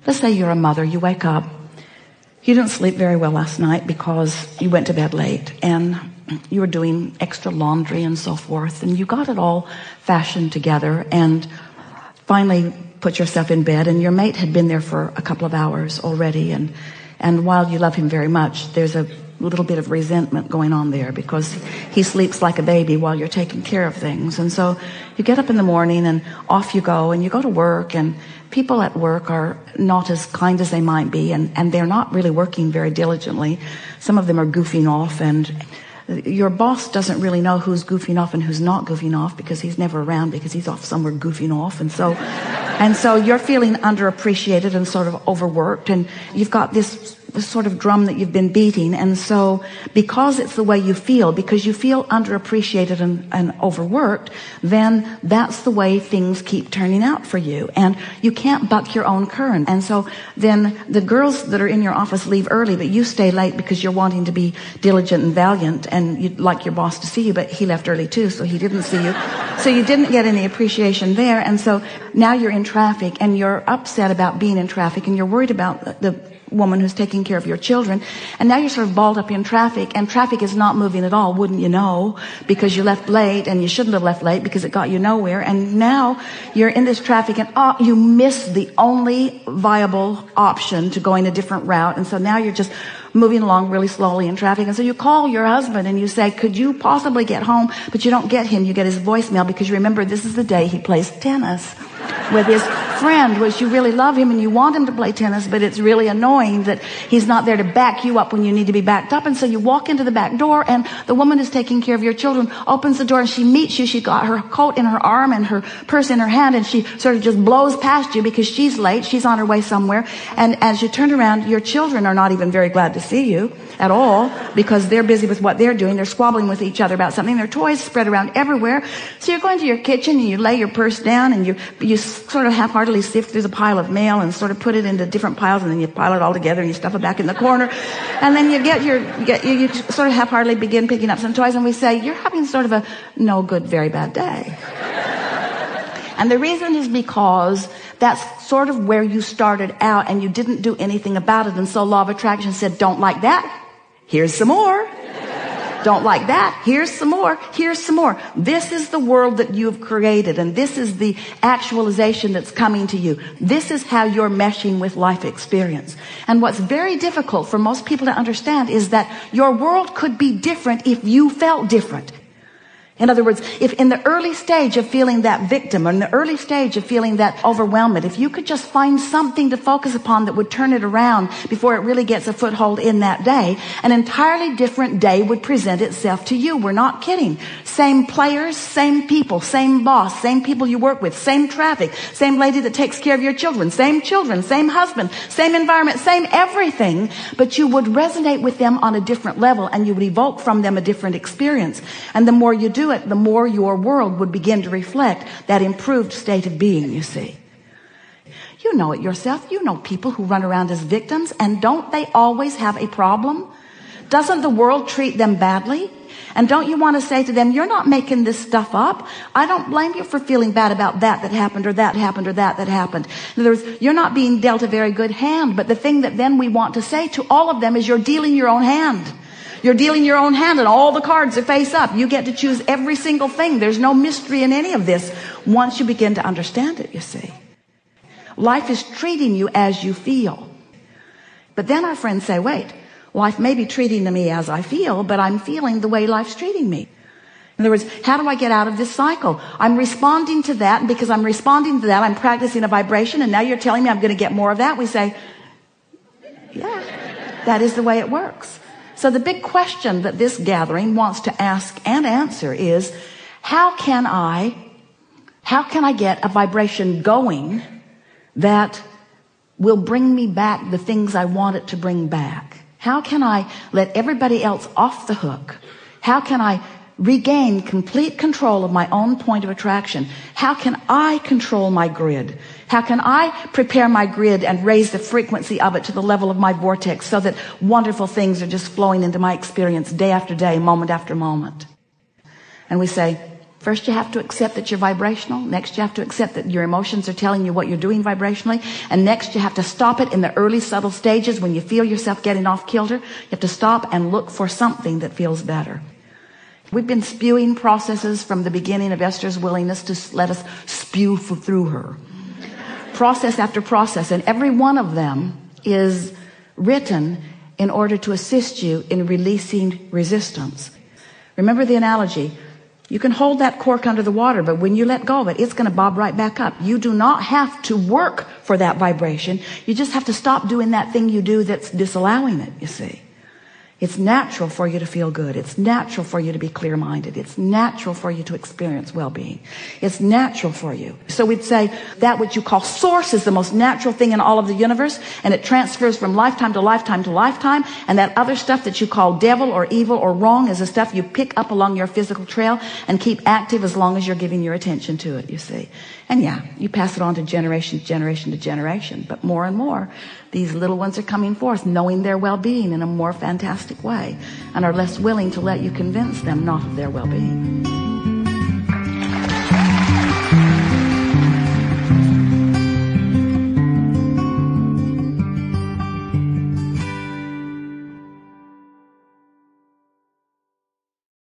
Let's say you're a mother. You wake up. You didn't sleep very well last night because you went to bed late and you were doing extra laundry and so forth, and you got it all fashioned together and finally put yourself in bed, and your mate had been there for a couple of hours already, and while you love him very much, there's a little bit of resentment going on there because he sleeps like a baby while you're taking care of things. And so you get up in the morning and off you go, and you go to work, and people at work are not as kind as they might be, and they're not really working very diligently. Some of them are goofing off, and your boss doesn't really know who's goofing off and who's not goofing off because he's never around, because he's off somewhere goofing off. And so you're feeling underappreciated and sort of overworked, and you've got this sort of drum that you've been beating. And so because it's the way you feel, because you feel underappreciated and overworked, then that's the way things keep turning out for you, and you can't buck your own current. And so then the girls that are in your office leave early, but you stay late because you're wanting to be diligent and valiant, and you'd like your boss to see you, but he left early too, so he didn't see you. So you didn't get any appreciation there. And so now you're in traffic, and you're upset about being in traffic, and you're worried about the woman who's taking care of your children, and now you're sort of balled up in traffic, and traffic is not moving at all, wouldn't you know, because you left late, and you shouldn't have left late because it got you nowhere. And now you're in this traffic, and you missed the only viable option to going a different route. And so now you're just moving along really slowly in traffic. And so you call your husband and you say, could you possibly get home? But you don't get him. You get his voicemail, because you remember this is the day he plays tennis with his friend, which you really love him and you want him to play tennis, but it's really annoying that he's not there to back you up when you need to be backed up. And so you walk into the back door, and the woman who's taking care of your children opens the door, and she meets you. She's got her coat in her arm and her purse in her hand, and she sort of just blows past you because she's late. She's on her way somewhere. And as you turn around, your children are not even very glad to see you at all, because they're busy with what they're doing. They're squabbling with each other about something. Their toys spread around everywhere. So you're going to your kitchen, and you lay your purse down, and you sort of half-heartedly sift through the pile of mail and sort of put it into different piles, and then you pile it all together and you stuff it back in the corner. And then you sort of half-heartedly begin picking up some toys, and we say, you're having sort of a no good, very bad day. And the reason is because that's sort of where you started out, and you didn't do anything about it. And so law of attraction said, don't like that? Here's some more. Don't like that? Here's some more. Here's some more. This is the world that you've created, and this is the actualization that's coming to you. This is how you're meshing with life experience. And what's very difficult for most people to understand is that your world could be different if you felt different. In other words, if in the early stage of feeling that victim, or in the early stage of feeling that overwhelmed, if you could just find something to focus upon that would turn it around before it really gets a foothold in that day, an entirely different day would present itself to you. We're not kidding. Same players, same people, same boss, same people you work with, same traffic, same lady that takes care of your children, same husband, same environment, same everything, but you would resonate with them on a different level, and you would evoke from them a different experience. And the more you do it, the more your world would begin to reflect that improved state of being, you see. You know it yourself. You know people who run around as victims, and don't they always have a problem? Doesn't the world treat them badly? And don't you want to say to them, you're not making this stuff up. I don't blame you for feeling bad about that happened, or that happened, or that happened. In other words, you're not being dealt a very good hand. But the thing that then we want to say to all of them is, you're dealing your own hand. You're dealing your own hand, and all the cards are face up. You get to choose every single thing. There's no mystery in any of this once you begin to understand it, you see. Life is treating you as you feel. But then our friends say, wait, life may be treating me as I feel, but I'm feeling the way life's treating me. In other words, how do I get out of this cycle? I'm responding to that, and because I'm responding to that, I'm practicing a vibration, and now you're telling me I'm going to get more of that. We say, yeah, that is the way it works. So the big question that this gathering wants to ask and answer is, how can I get a vibration going that will bring me back the things I want it to bring back? How can I let everybody else off the hook? How can I regain complete control of my own point of attraction? How can I control my grid? How can I prepare my grid and raise the frequency of it to the level of my vortex so that wonderful things are just flowing into my experience day after day, moment after moment? And we say, First, you have to accept that you're vibrational. Next, you have to accept that your emotions are telling you what you're doing vibrationally. And next, you have to stop it in the early subtle stages when you feel yourself getting off kilter. You have to stop and look for something that feels better. We've been spewing processes from the beginning of Esther's willingness to let us spew through her. Process after process. And every one of them is written in order to assist you in releasing resistance. Remember the analogy. You can hold that cork under the water, but when you let go of it, it's going to bob right back up. You do not have to work for that vibration. You just have to stop doing that thing you do that's disallowing it, you see. It's natural for you to feel good. It's natural for you to be clear-minded. It's natural for you to experience well-being. It's natural for you. So we'd say that which you call source is the most natural thing in all of the universe, and it transfers from lifetime to lifetime to lifetime. And that other stuff that you call devil or evil or wrong is the stuff you pick up along your physical trail and keep active as long as you're giving your attention to it, you see. And yeah, you pass it on to generation to generation. But more and more, these little ones are coming forth, knowing their well-being in a more fantastic way, and are less willing to let you convince them not of their well-being.